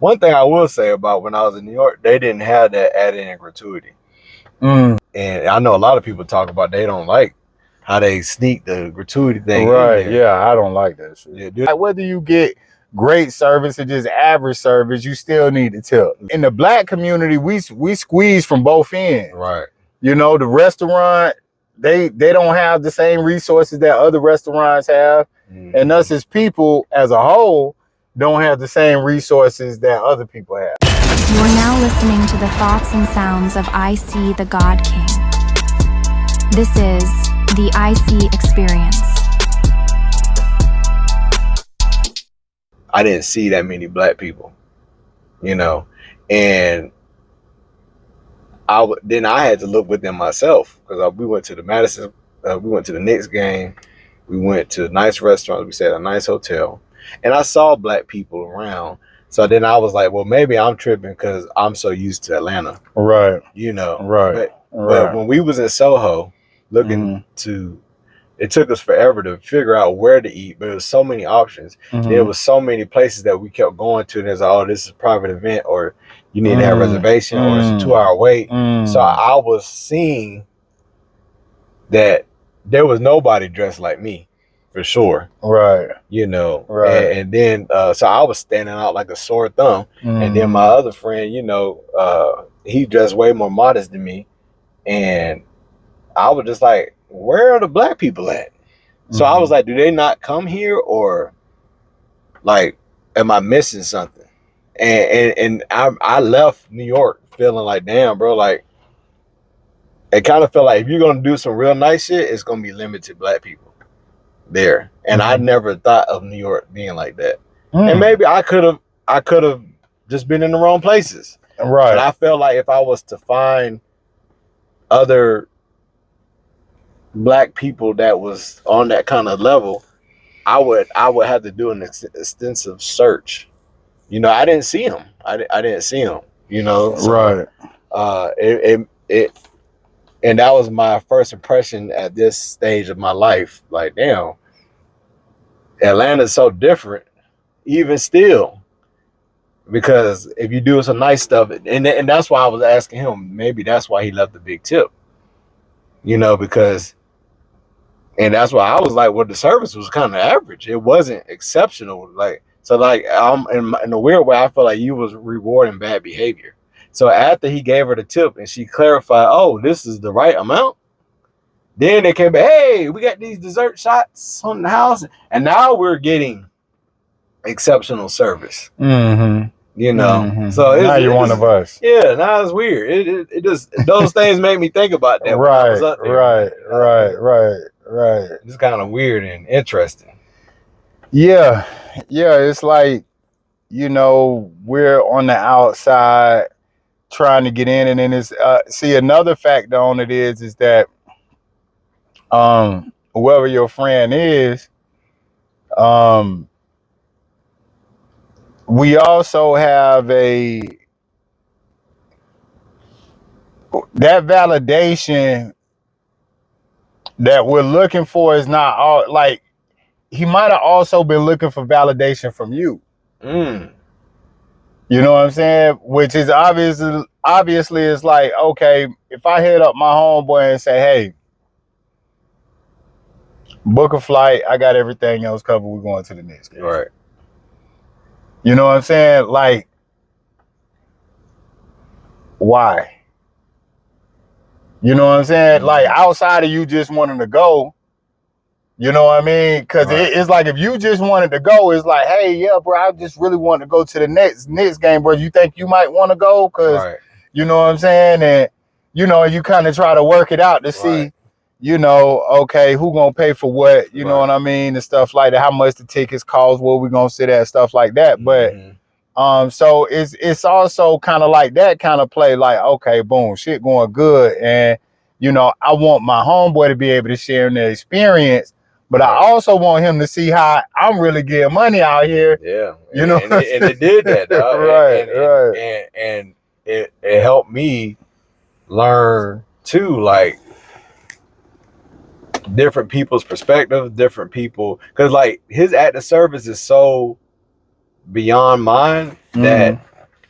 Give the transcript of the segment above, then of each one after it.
One thing I will say about when I was in New York, they didn't have that add-in gratuity. And I know a lot of people talk about they don't like how they sneak the gratuity thing in there. Yeah, I don't like that shit. Yeah, dude. Like, whether you get great service or just average service, you still need to tip. In the black community, we squeeze from both ends. Right. You know, the restaurant, they don't have the same resources that other restaurants have. And us as people as a whole don't have the same resources that other people have. You're now listening to the thoughts and sounds of IC the God King. This is the IC Experience. I didn't see that many black people, you know, and then I had to look within myself, because we went to the Madison, we went to the Knicks game, we went to nice restaurants, we stayed at a nice hotel, and I saw black people around. So then I was like, well, maybe I'm tripping because I'm so used to Atlanta, right? You know, right. But when we was in Soho, looking to, it took us forever to figure out where to eat, but there was so many options. There was so many places that we kept going to, and there's like, oh, this is a private event, or you need to have a reservation, or it's a 2-hour wait. So I was seeing that there was nobody dressed like me, for sure. Right. You know, right. And then, so I was standing out like a sore thumb. And then my other friend, you know, he dressed way more modest than me. And I was just like, where are the black people at? So I was like, do they not come here, or like, am I missing something? And I left New York feeling like, damn, bro, like, it kind of felt like if you're going to do some real nice shit, it's going to be limited black people there. And I never thought of New York being like that. And maybe I could have just been in the wrong places. Right. But I felt like if I was to find other black people that was on that kind of level, I would have to do an extensive search. You know, I didn't see him. I didn't see him. You know, so, right. And that was my first impression at this stage of my life. Like, damn, Atlanta's so different, even still. Because if you do some nice stuff, and that's why I was asking him, maybe that's why he left the big tip. You know, because, and that's why I was like, well, the service was kind of average. It wasn't exceptional. Like, so like, in a weird way, I feel like you was rewarding bad behavior. So after he gave her the tip and she clarified, oh, this is the right amount, then they came back, hey, we got these dessert shots on the house, and now we're getting exceptional service. You know, so now you're one of us. Yeah, now it's weird. It just, those things make me think about that. Right. It's kind of weird and interesting. Yeah, it's like, you know, we're on the outside trying to get in, and then it's see, another factor on it is that whoever your friend is, we also have that validation that we're looking for is not all, like, he might have also been looking for validation from you. You know what I'm saying? Which is obviously it's like, okay, if I hit up my homeboy and say, hey, book a flight, I got everything else covered, we're going to the next game. Right. You know what I'm saying? Like, why? You know what I'm saying? Like, outside of you just wanting to go, you know what I mean? Because it's like, if you just wanted to go, it's like, hey, yeah, bro, I just really want to go to the next game, bro. You think you might want to go? Because, you know what I'm saying? And, you know, you kind of try to work it out to see, you know, okay, who gonna pay for what? You know what I mean? And stuff like that. How much the tickets cost? Where we gonna sit at? Stuff like that. But so it's also kind of like that kind of play. Like, okay, boom, shit going good, and you know, I want my homeboy to be able to share in the experience. But I also want him to see how I'm really getting money out here. Yeah, you know, and it did that, dog. And it helped me learn too, like, different people's perspectives, different people, because like his act of service is so beyond mine that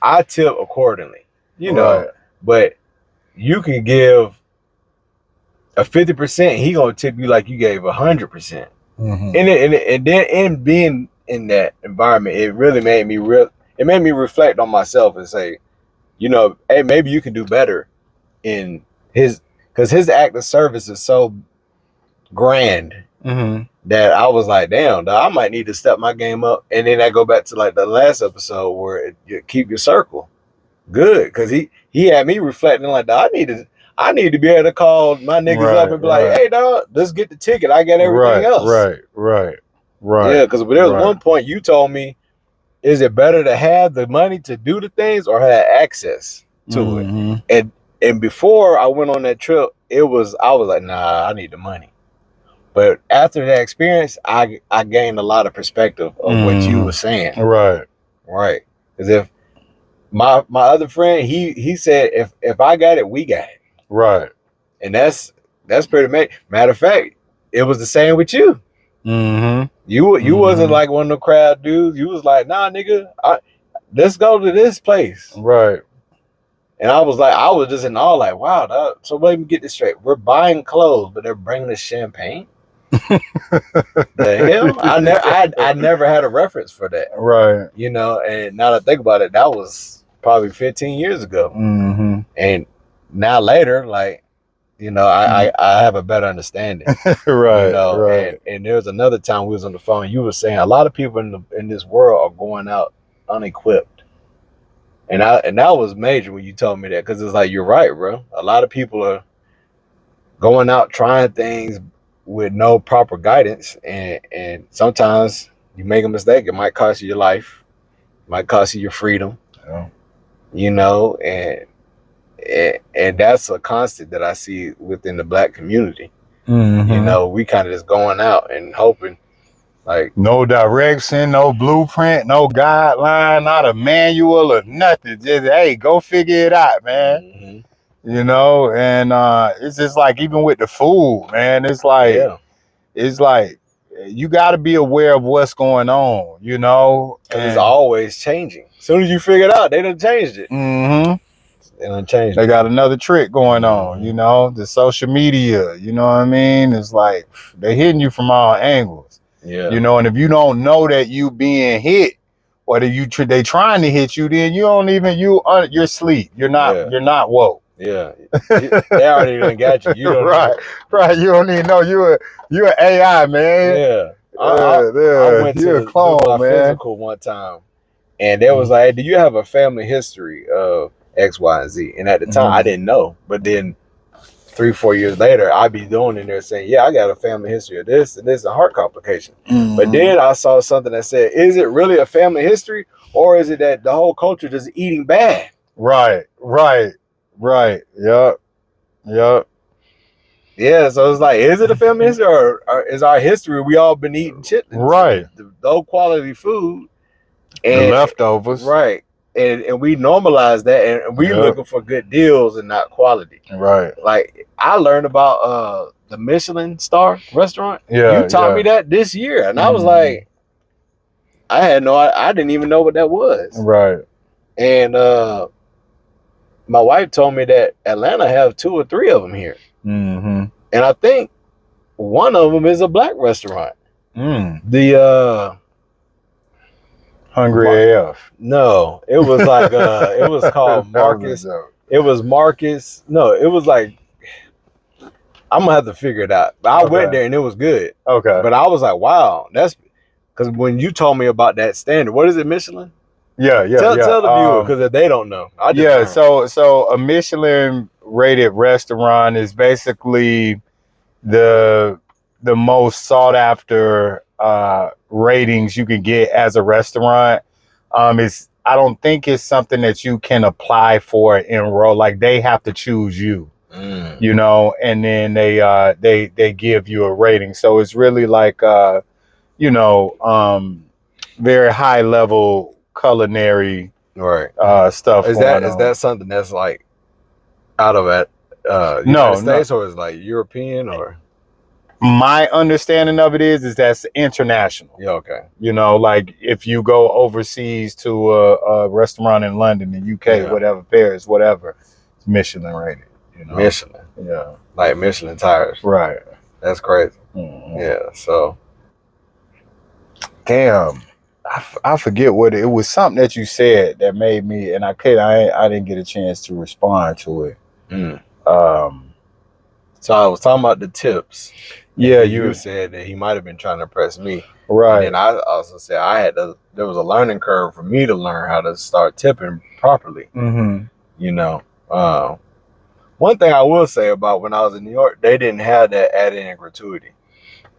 I tip accordingly, you know, Right. but you can give a 50%, he gonna tip you like you gave 100%. Mm-hmm. And then in being in that environment, it really made me reflect on myself and say, you know, hey, maybe you can do better in because his act of service is so grand that I was like, damn, dog, I might need to step my game up. And then I go back to like the last episode where you keep your circle good, because he had me reflecting like, dog, I need to be able to call my niggas up and be like, hey, dog, let's get the ticket. I got everything else. Right. Yeah, because there was one point you told me, is it better to have the money to do the things or have access to it? And before I went on that trip, I was like, nah, I need the money. But after that experience, I gained a lot of perspective of what you were saying. Right. Because if my other friend, he said, if I got it, we got it. Right. And that's pretty amazing. Matter of fact, it was the same with you. You wasn't like one of the crowd dudes. You was like, nah, nigga, let's go to this place. Right. And I was just in awe, like, wow, dog. So let me get this straight. We're buying clothes, but they're bringing us champagne. The hell? I never had a reference for that. Right. You know, and now that I think about it, that was probably 15 years ago. And now later, like, you know, I have a better understanding. Right. You know, and there was another time we was on the phone, you were saying a lot of people in this world are going out unequipped. And that was major when you told me that, because it's like, you're right, bro. A lot of people are going out trying things with no proper guidance, and sometimes you make a mistake. It might cost you your life, it might cost you your freedom. Yeah. You know, and that's a constant that I see within the Black community. You know, we kind of just going out and hoping. Like, no direction, no blueprint, no guideline, not a manual or nothing. Just, hey, go figure it out, man. You know, and it's just like, even with the food, man, it's like, you got to be aware of what's going on, you know. And it's always changing. As soon as you figure it out, they done changed it. They done changed it. They got another trick going on, you know, the social media, you know what I mean? It's like, they're hitting you from all angles. Yeah. You know, and if you don't know that you being hit, or that they trying to hit you, then you don't even, you're asleep. You're not woke. Yeah. They already done got you. You don't right. You don't even know you're an AI, man. Yeah. I went to a clone, my physical one time, and they was like, hey, do you have a family history of X, Y, and Z? And at the time, I didn't know. But then 3-4 years later, I'd be doing in there saying, yeah, I got a family history of this and this, a heart complication. But then I saw something that said, is it really a family history, or is it that the whole culture just eating bad? Right. Yep. Yeah, so it's like, is it a family history, or is our history we all been eating chitlins? Right. The low quality food. And the leftovers. Right. And we normalize that, and we looking for good deals and not quality. Right. Like, I learned about the Michelin star restaurant. Yeah. You taught me that this year, and I was like, I didn't even know what that was. Right. And my wife told me that Atlanta have 2 or 3 of them here. And I think one of them is a Black restaurant. The Hungry AF. No, it was like it was called Marcus. It was Marcus. No, it was like, I'm gonna have to figure it out. But I went there and it was good. Okay. But I was like, wow, that's because when you told me about that standard, what is it, Michelin? Yeah. Tell the viewer, because if they don't know. So a Michelin rated restaurant is basically the most sought after ratings you can get as a restaurant. I don't think it's something that you can apply for, enroll. Like, they have to choose you, you know, and then they give you a rating. So it's really like you know, very high level culinary stuff. Is that something that's like out of United States, or is like European, or? my understanding of it is that's international. Yeah, okay. You know, like if you go overseas to a restaurant in London, the UK, whatever, Paris, whatever, it's Michelin rated. You know? Michelin. Yeah. Like Michelin tires. Right. That's crazy. Mm-hmm. Yeah, so. Damn. I forget what it was. Something that you said that made me, and I didn't get a chance to respond to it. So I was talking about the tips. Yeah, you said that he might have been trying to impress me, right? And I also said there was a learning curve for me to learn how to start tipping properly. Mm-hmm. You know, one thing I will say about when I was in New York, they didn't have that add-in gratuity.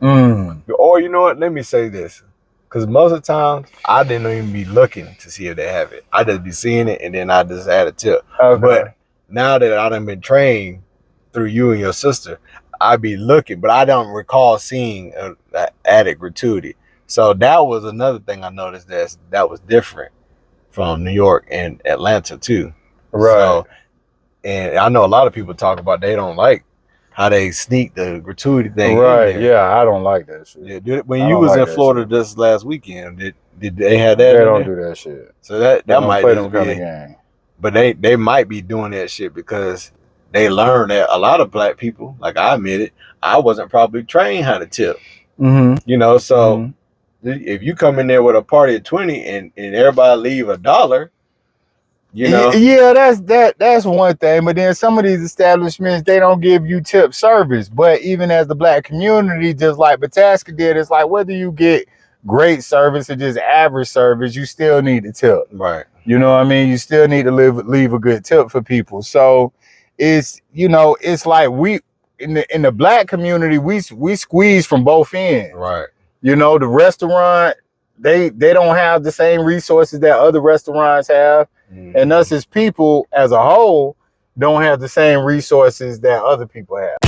Or you know what? Let me say this. Because most of the time, I didn't even be looking to see if they have it. I just be seeing it, and then I just add a tip. Okay. But now that I done been trained through you and your sister, I be looking, but I don't recall seeing an added gratuity. So that was another thing I noticed that was different from New York and Atlanta too. Right. So, and I know a lot of people talk about they don't like how they sneak the gratuity thing. Right. Yeah, I don't like that shit. Yeah, when you was in Florida this last weekend, did they have that? They don't do that shit. So that might play them be kind of game. But they might be doing that shit because they learned that a lot of black people, like I admitted, I wasn't probably trained how to tip. Mm-hmm. You know, so if you come in there with a party of 20 and everybody leave $1, you know. Yeah, that's one thing. But then some of these establishments, they don't give you tip service. But even as the black community, just like Bataska did, it's like whether you get great service or just average service, you still need to tip. Right. You know what I mean? You still need to leave a good tip for people. So it's, you know, it's like we in the black community, we squeeze from both ends. Right. You know, the restaurant, they don't have the same resources that other restaurants have. And us as people as a whole don't have the same resources that other people have.